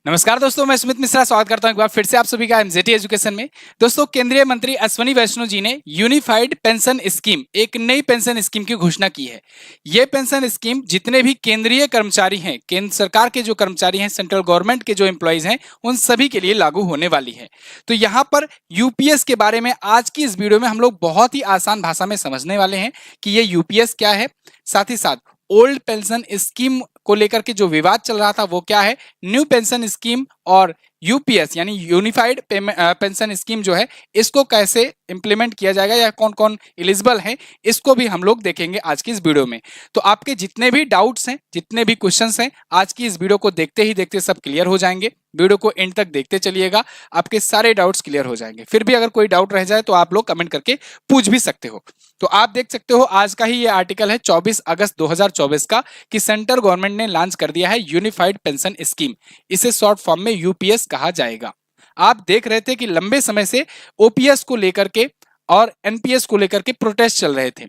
नमस्कार दोस्तों, मैं सुमित मिश्रा स्वागत करता हूं एक बार फिर से आप सभी का एमजेटी एजुकेशन में। दोस्तों, केंद्रीय मंत्री अश्विनी वैष्णव जी ने यूनिफाइड पेंशन स्कीम, एक नई पेंशन स्कीम की घोषणा की है। यह पेंशन स्कीम जितने भी केंद्रीय कर्मचारी हैं, केंद्र सरकार के जो कर्मचारी हैं, सेंट्रल गवर्नमेंट के जो एम्प्लॉइज हैं, उन सभी के लिए लागू होने वाली है। तो यहाँ पर यूपीएस के बारे में आज की इस वीडियो में हम लोग बहुत ही आसान भाषा में समझने वाले हैं कि ये यूपीएस क्या है, साथ ही साथ ओल्ड पेंशन स्कीम को लेकर के जो विवाद चल रहा था वो क्या है, न्यू पेंशन स्कीम और यूपीएस यानी यूनिफाइड पेंशन स्कीम जो है, इसको कैसे इंप्लीमेंट किया जाएगा या कौन कौन एलिजिबल है, इसको भी हम लोग देखेंगे आज की इस वीडियो में। तो आपके जितने भी डाउट्स हैं, जितने भी क्वेश्चंस हैं, आज की इस वीडियो को देखते ही देखते सब क्लियर हो जाएंगे। वीडियो को एंड तक देखते चलिएगा, आपके सारे डाउट्स क्लियर हो जाएंगे। फिर भी अगर कोई डाउट रह जाए तो आप लोग कमेंट करके पूछ भी सकते हो। तो आप देख सकते हो आज का ही ये आर्टिकल है 24 अगस्त 2024 का, कि सेंट्रल गवर्नमेंट ने लॉन्च कर दिया है यूनिफाइड पेंशन स्कीम। इसे शॉर्ट फॉर्म में यूपीएस कहा जाएगा। आप देख रहे थे कि लंबे समय से ओपीएस को लेकर के और एनपीएस को लेकर के प्रोटेस्ट चल रहे थे।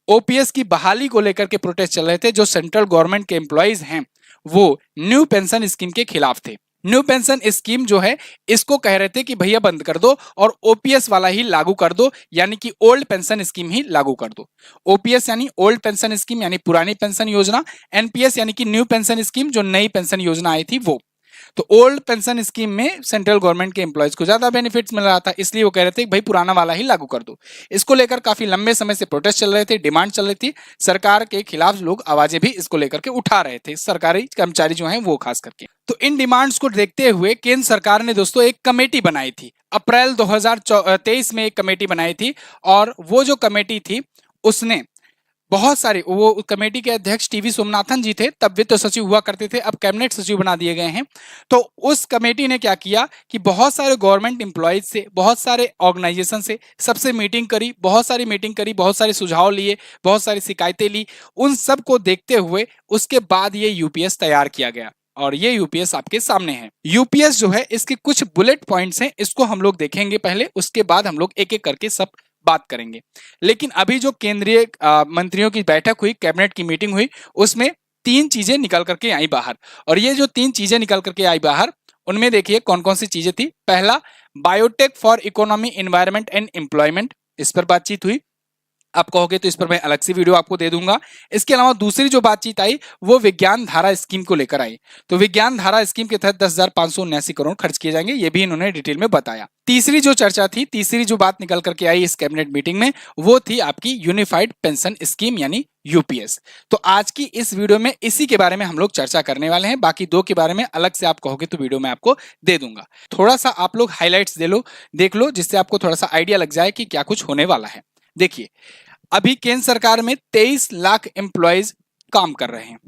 ओपीएस की बहाली को लेकर के प्रोटेस्ट चल रहे थे। जो सेंट्रल गवर्नमेंट के एम्प्लॉइज हैं वो न्यू पेंशन स्कीम के खिलाफ थे। न्यू पेंशन स्कीम जो है, इसको कह रहे थे कि भैया बंद कर दो और ओपीएस वाला ही लागू कर दो, यानी कि ओल्ड पेंशन स्कीम ही लागू कर दो। ओपीएस यानी ओल्ड पेंशन स्कीम यानी पुरानी पेंशन योजना, एनपीएस यानी कि न्यू पेंशन स्कीम जो नई पेंशन योजना आई थी वो। तो ओल्ड पेंशन स्कीम में सेंट्रल गवर्नमेंट के एम्प्लॉयज को ज्यादा बेनिफिट्स मिल रहा था, इसलिए वो कह रहे थे कि भाई पुराना वाला ही लागू कर दो। इसको लेकर काफी लंबे समय से प्रोटेस्ट चल रहे थे, डिमांड चल रही थी। सरकार के खिलाफ लोग आवाजें भी इसको लेकर के उठा रहे थे, सरकारी कर्मचारी जो हैं वो खास करके। तो इन डिमांड्स को देखते हुए केंद्र सरकार ने दोस्तों एक कमेटी बनाई थी। अप्रैल 2023 में एक कमेटी बनाई थी, और वो जो कमेटी थी उसने बहुत सारे, वो कमेटी के अध्यक्ष टीवी सोमनाथन जी थे, तब वित्त सचिव हुआ करते थे, अब कैबिनेट सचिव बना दिए गए हैं। तो उस कमेटी ने क्या किया कि बहुत सारे गवर्नमेंट एम्प्लॉयज से, बहुत सारे ऑर्गेनाइजेशन से सबसे मीटिंग करी, बहुत सारी मीटिंग करी, बहुत सारे सुझाव लिए, बहुत सारी शिकायतें ली। उन सब को देखते हुए उसके बाद ये यूपीएस तैयार किया गया, और ये यूपीएस आपके सामने है। यूपीएस जो है, इसके कुछ बुलेट पॉइंट्स हैं, इसको हम लोग देखेंगे पहले, उसके बाद हम लोग एक एक करके सब बात करेंगे। लेकिन अभी जो केंद्रीय मंत्रियों की बैठक हुई, कैबिनेट की मीटिंग हुई, उसमें तीन चीजें निकल करके आई बाहर। और ये जो तीन चीजें निकल करके आई बाहर, उनमें देखिए कौन कौन सी चीजें थी। पहला, biotech for economy, environment and employment, इस पर बातचीत हुई। आप कहोगे तो इस पर मैं अलग से वीडियो आपको दे दूंगा। इसके अलावा दूसरी जो बातचीत आई वो विज्ञान धारा स्कीम को लेकर आई। तो विज्ञान धारा स्कीम के तहत 10,579 करोड़ खर्च किए जाएंगे, ये भी इन्होंने डिटेल में बताया। तीसरी जो चर्चा थी, तीसरी जो बात निकल करके आई इस कैबिनेट मीटिंग में, वो थी आपकी यूनिफाइड पेंशन स्कीम यानी यूपीएस। तो आज की इस वीडियो में इसी के बारे में हम लोग चर्चा करने वाले हैं। बाकी दो के बारे में अलग से आप कहोगे तो वीडियो में आपको दे दूंगा। थोड़ा सा आप लोग हाईलाइट्स देख लो, जिससे आपको थोड़ा सा आइडिया लग जाए कि क्या कुछ होने वाला है। देखिए, अभी केंद्र सरकार में 23 लाख एम्प्लॉयज काम कर रहे हैं।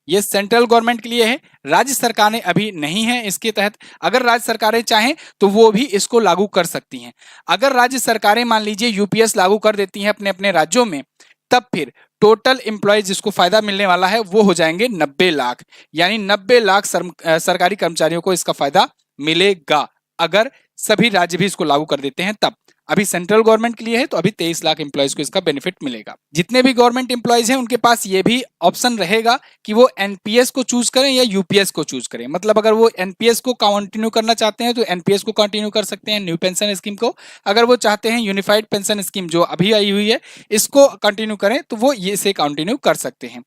ये सेंट्रल गवर्नमेंट के लिए है, राज्य सरकारें अभी नहीं है इसके तहत। अगर राज्य सरकारें चाहें तो वो भी इसको लागू कर सकती हैं। अगर राज्य सरकारें मान लीजिए यूपीएस लागू कर देती हैं अपने अपने राज्यों में, तब फिर टोटल एम्प्लॉयज जिसको फायदा मिलने वाला है वो हो जाएंगे 90 लाख, यानी 90 लाख सरकारी कर्मचारियों को इसका फायदा मिलेगा, अगर सभी राज्य भी इसको लागू कर देते हैं तब। अभी सेंट्रल गवर्नमेंट के लिए है, तो अभी 23 लाख एम्प्लॉयज को इसका बेनिफिट मिलेगा। जितने भी गवर्नमेंट एम्प्लॉयज हैं उनके पास ये भी ऑप्शन रहेगा कि वो एनपीएस को चूज करें या यूपीएस को चूज करें। मतलब अगर वो एनपीएस को कंटिन्यू करना चाहते हैं तो एनपीएस को कंटिन्यू कर सकते हैं, न्यू पेंशन स्कीम को। अगर वो चाहते हैं यूनिफाइड पेंशन स्कीम जो अभी आई हुई है इसको कंटिन्यू करें, तो वो ये से कंटिन्यू कर सकते हैं।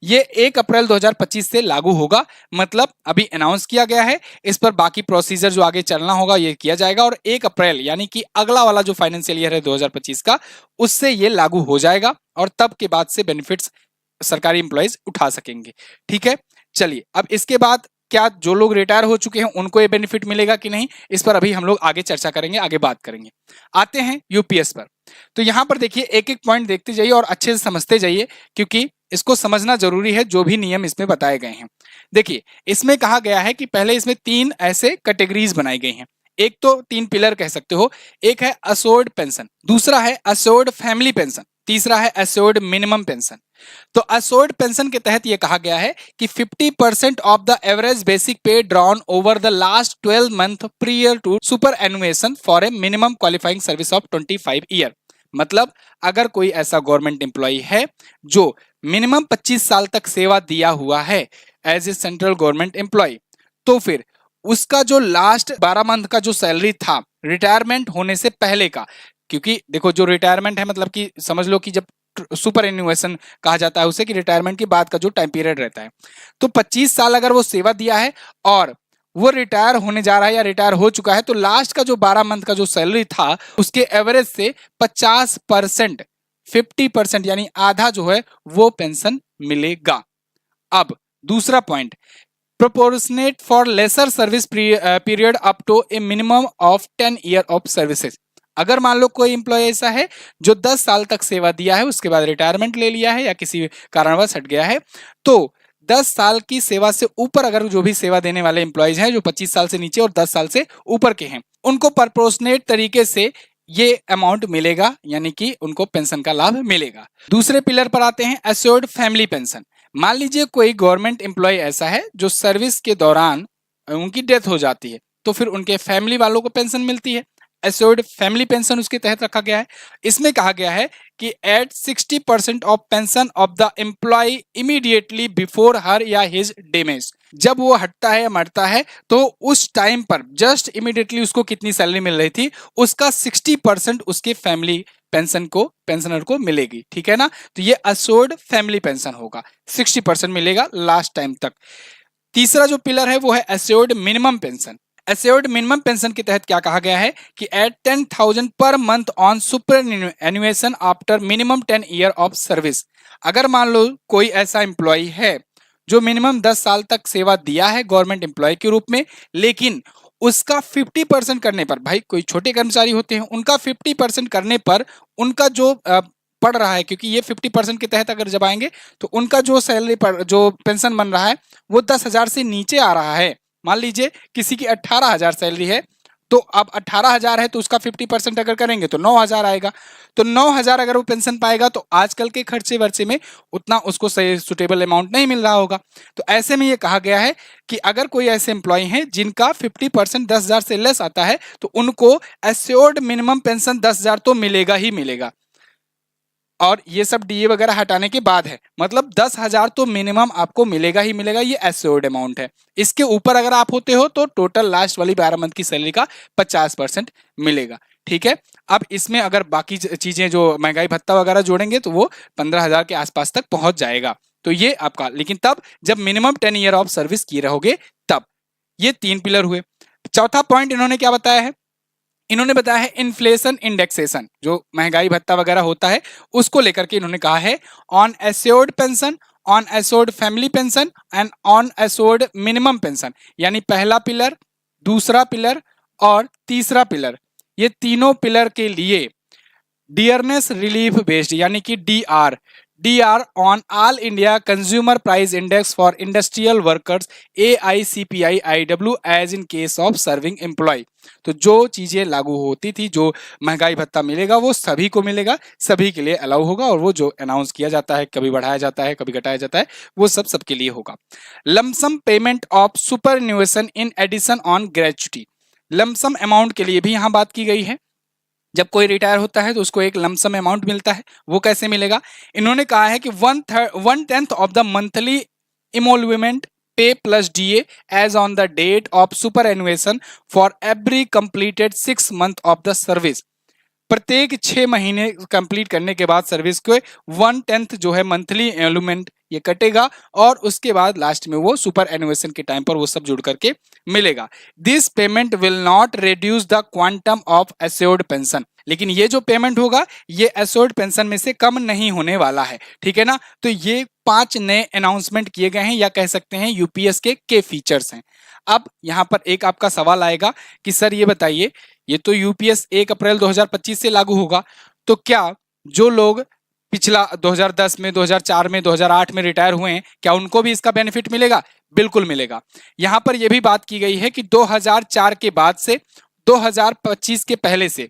ये 1 अप्रैल 2025 से लागू होगा, मतलब अभी अनाउंस किया गया है। इस पर बाकी प्रोसीजर जो आगे चलना होगा ये किया जाएगा, और 1 अप्रैल यानी कि अगला वाला जो फाइनेंशियल ईयर है 2025 का, उससे ये लागू हो जाएगा, और तब के बाद से बेनिफिट्स सरकारी एम्प्लॉयज उठा सकेंगे। ठीक है, चलिए अब इसके बाद क्या जो लोग रिटायर हो चुके हैं उनको ये बेनिफिट मिलेगा कि नहीं, इस पर अभी हम लोग आगे चर्चा करेंगे, आगे बात करेंगे। आते हैं यूपीएस पर। तो यहां पर देखिए एक एक पॉइंट देखते जाइए और अच्छे से समझते जाइए, क्योंकि इसको समझना जरूरी है, जो भी नियम इसमें बताए गए हैं। देखिए, इसमें कहा गया है कि पहले इसमें 3 ऐसे कैटेगरीज बनाई गई हैं। एक तो 3 पिलर कह सकते हो। एक है अश्योर्ड पेंशन, दूसरा है अश्योर्ड फैमिली पेंशन, तीसरा है अश्योर्ड मिनिमम पेंशन। तो अश्योर्ड पेंशन के तहत यह कहा गया है कि 50% of the average basic pay drawn over the last 12 month prior to superannuation for a minimum qualifying service of 25 year. मतलब अगर कोई ऐसा गवर्नमेंट एम्प्लॉय है जो मिनिमम 25 साल तक सेवा दिया हुआ है as a central government employee, तो फिर उसका जो लास्ट 12 मंथ का जो सैलरी था रिटायरमेंट होने से पहले का, क्योंकि देखो जो रिटायरमेंट है मतलब कि समझ लो कि जब सुपर एन्युएशन कहा जाता है उसे, कि रिटायरमेंट के बाद का जो टाइम पीरियड रहता है, तो 25 साल अगर वो सेवा दिया है और वो रिटायर होने जा रहा है या रिटायर हो चुका है, तो लास्ट का जो 12 मंथ का जो सैलरी था उसके एवरेज से 50%, 50% यानी आधा जो है वो पेंशन मिलेगा। अब दूसरा point, proportionate for lesser service period up to a minimum of 10 year of services. अगर मान लो कोई इंप्लॉय ऐसा है जो 10 साल तक सेवा दिया है, उसके बाद रिटायरमेंट ले लिया है या किसी कारणवश हट गया है, तो 10 साल की सेवा से ऊपर अगर जो भी सेवा देने वाले इंप्लॉयज हैं जो 25 साल से नीचे और 10 साल से ऊपर के हैं, उनको प्रोपोर्शनेट तरीके से ये अमाउंट मिलेगा, यानी कि उनको पेंशन का लाभ मिलेगा। दूसरे पिलर पर आते हैं, एश्योर्ड फैमिली पेंशन। मान लीजिए कोई गवर्नमेंट एम्प्लॉय ऐसा है जो सर्विस के दौरान उनकी डेथ हो जाती है, तो फिर उनके फैमिली वालों को पेंशन मिलती है। एश्योर्ड फैमिली पेंशन उसके तहत रखा गया है। इसमें कहा गया है कि at 60% of pension of the employee immediately before her या हिज डेमेज। जब वो हटता है या मरता है तो उस टाइम पर जस्ट इमीडिएटली उसको कितनी सैलरी मिल रही थी उसका 60% उसके फैमिली पेंशन को, पेंशनर को मिलेगी। ठीक है ना, तो ये एश्योर्ड फैमिली पेंशन होगा, 60% मिलेगा लास्ट टाइम तक। तीसरा जो पिलर है वो है assured minimum pension. Assured minimum pension के तहत क्या कहा गया है कि at 10,000 per month on superannuation after minimum 10 year of service. अगर मान लो कोई ऐसा एम्प्लॉय है जो मिनिमम 10 साल तक सेवा दिया है गवर्नमेंट एम्प्लॉय के रूप में, लेकिन उसका 50% करने पर, भाई कोई छोटे कर्मचारी होते हैं उनका 50% करने पर उनका जो पड़ रहा है, क्योंकि ये 50% के तहत अगर जब आएंगे तो उनका जो सैलरी पर जो पेंशन बन रहा है वो 10,000 से नीचे आ रहा है। मान लीजिए किसी की 18,000 सैलरी है, तो अब 18,000 है तो उसका 50% अगर करेंगे तो 9,000 आएगा। तो 9,000 अगर वो पेंशन पाएगा तो आजकल के खर्चे वर्चे में उतना उसको सही सुटेबल अमाउंट नहीं मिल रहा होगा। तो ऐसे में ये कहा गया है कि अगर कोई ऐसे एम्प्लॉय हैं जिनका 50% 10,000 से लेस आता है तो उनको एश्योर्ड मिनिमम पेंशन 10,000 तो मिलेगा ही मिलेगा। और ये सब डीए वगैरह हटाने के बाद है, मतलब 10,000 तो मिनिमम आपको मिलेगा ही मिलेगा, ये एश्योर्ड अमाउंट है। इसके ऊपर अगर आप होते हो तो टोटल लास्ट वाली 12 मंथ की सैलरी का 50% मिलेगा। ठीक है, अब इसमें अगर बाकी चीजें जो महंगाई भत्ता वगैरह जोड़ेंगे तो वो 15,000 के आसपास तक पहुंच जाएगा। तो ये आपका, लेकिन तब जब मिनिमम 10 ईयर ऑफ सर्विस किए रहोगे तब। ये 3 पिलर हुए। चौथा पॉइंट इन्होंने क्या बताया है, इन्होंने बताया है इन्फ्लेशन इंडेक्सेशन, जो महंगाई भत्ता वगैरह होता है उसको लेकर के इन्होंने कहा है on assured pension, on assured family pension and on assured minimum pension. यानी पहला पिलर, दूसरा पिलर और तीसरा पिलर, ये तीनों पिलर के लिए डियरनेस रिलीफ बेस्ड यानी कि DR on all India consumer price index for industrial workers AICPI-IW as in case of serving employee. तो जो चीजें लागू होती थी, जो महंगाई भत्ता मिलेगा वो सभी को मिलेगा, सभी के लिए अलाउ होगा, और वो जो अनाउंस किया जाता है, कभी बढ़ाया जाता है कभी घटाया जाता है, वो सब सबके लिए होगा। Lump sum payment of superannuation in addition on gratuity, lump sum amount के लिए भी यहाँ बात की गई है। जब कोई रिटायर होता है तो उसको एक लमसम अमाउंट मिलता है, वो कैसे मिलेगा, इन्होंने कहा है कि 1/10 of the monthly emolument pay plus DA as on the date of superannuation for every completed 6 month of the service. प्रत्येक 6 महीने कंप्लीट करने के बाद सर्विस को 1/10 जो है मंथली एलुमेंट ये कटेगा, और उसके बाद लास्ट में वो सुपर एनुएशन के टाइम पर वो सब जुड़ करके मिलेगा। This payment will not reduce the quantum of assured pension, लेकिन ये जो पेमेंट होगा ये एश्योर्ड पेंशन में से कम नहीं होने वाला है। ठीक है ना, तो ये 5 नए अनाउंसमेंट किए गए हैं, या कह सकते हैं यूपीएस के फीचर्स हैं। अब यहां पर एक आपका सवाल आएगा कि सर ये बताइए, ये तो यूपीएस 1 अप्रैल 2025 से लागू होगा, तो क्या जो लोग पिछला 2010 में, 2004 में, 2008 में रिटायर हुए हैं, क्या उनको भी इसका बेनिफिट मिलेगा? बिल्कुल मिलेगा। यहां पर यह भी बात की गई है कि 2004 के बाद से 2025 के पहले से,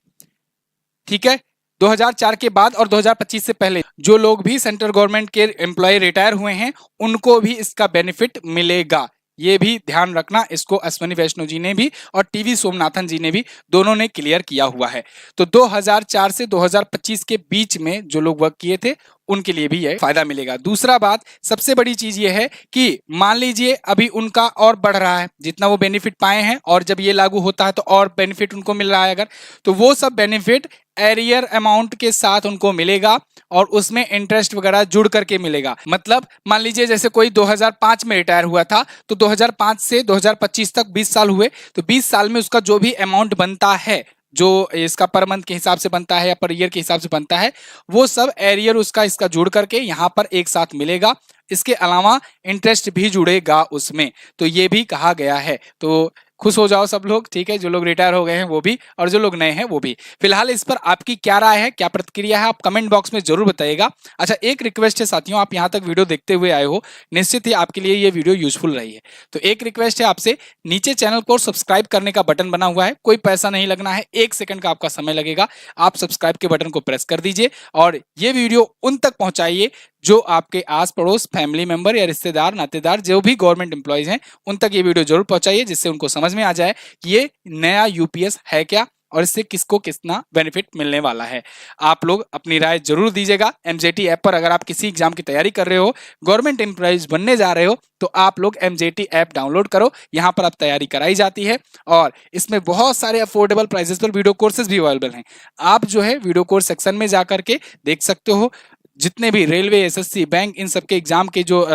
ठीक है, 2004 के बाद और 2025 से पहले जो लोग भी सेंट्रल गवर्नमेंट के एम्प्लॉय रिटायर हुए हैं उनको भी इसका बेनिफिट मिलेगा। ये भी ध्यान रखना, इसको अश्वनी वैष्णव जी ने भी और टीवी सोमनाथन जी ने भी, दोनों ने क्लियर किया हुआ है। तो 2004 से 2025 के बीच में जो लोग वर्क किए थे उनके लिए भी ये फायदा मिलेगा। दूसरा बात, सबसे बड़ी चीज ये है कि मान लीजिए अभी उनका और बढ़ रहा है, जितना वो बेनिफिट पाए हैं और जब ये लागू होता है तो और बेनिफिट उनको मिल रहा है अगर, तो वो सब बेनिफिट एरियर अमाउंट के साथ उनको मिलेगा और उसमें इंटरेस्ट वगैरह जुड़ करके मिलेगा। मतलब मान लीजिए जैसे कोई 2005 में रिटायर हुआ था तो 2005 से 2025 तक 20 साल हुए, तो 20 साल में उसका जो भी अमाउंट बनता है, जो इसका पर मंथ के हिसाब से बनता है या पर ईयर के हिसाब से बनता है, वो सब एरियर उसका इसका जुड़ करके यहाँ पर एक साथ मिलेगा। इसके अलावा इंटरेस्ट भी जुड़ेगा उसमें, तो ये भी कहा गया है। तो खुश हो जाओ सब लोग, ठीक है, जो लोग रिटायर हो गए हैं वो भी और जो लोग नए हैं वो भी। फिलहाल इस पर आपकी क्या राय है, क्या प्रतिक्रिया है, आप कमेंट बॉक्स में जरूर बताइएगा। अच्छा, एक रिक्वेस्ट है साथियों, आप यहाँ तक वीडियो देखते हुए आए हो, निश्चित ही आपके लिए ये वीडियो यूजफुल रही है, तो एक रिक्वेस्ट है आपसे, नीचे चैनल को सब्सक्राइब करने का बटन बना हुआ है, कोई पैसा नहीं लगना है, 1 सेकंड का आपका समय लगेगा, आप सब्सक्राइब के बटन को प्रेस कर दीजिए और ये वीडियो उन तक पहुंचाइए जो आपके आस पड़ोस, फैमिली मेंबर या रिश्तेदार, नातेदार, जो भी गवर्नमेंट एम्प्लॉयज हैं, उन तक ये वीडियो जरूर पहुंचाइए, जिससे उनको समझ में आ जाए कि ये नया यूपीएस है क्या और इससे किसको कितना बेनिफिट मिलने वाला है। आप लोग अपनी राय जरूर दीजिएगा। एमजेटी ऐप पर अगर आप किसी एग्जाम की तैयारी कर रहे हो, गवर्नमेंट एम्प्लॉयज बनने जा रहे हो, तो आप लोग एमजेटी ऐप डाउनलोड करो, यहाँ पर आप तैयारी कराई जाती है और इसमें बहुत सारे अफोर्डेबल प्राइसेस पर वीडियो कोर्सेज भी अवेलेबल हैं। आप जो है वीडियो कोर्स सेक्शन में जा करके देख सकते हो, जितने भी रेलवे, एसएससी, बैंक, इन सबके एग्जाम के जो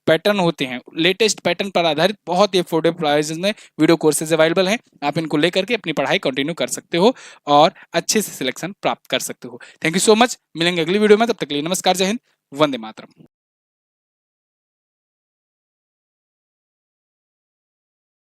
पैटर्न होते हैं, लेटेस्ट पैटर्न पर आधारित बहुत ही अफोर्डेबल प्राइसेस में वीडियो कोर्सेज अवेलेबल हैं। आप इनको लेकर के अपनी पढ़ाई कंटिन्यू कर सकते हो और अच्छे से सिलेक्शन प्राप्त कर सकते हो। थैंक यू सो मच, मिलेंगे अगली वीडियो में, तब तक के लिए नमस्कार, जय हिंद, वंदे मातरम।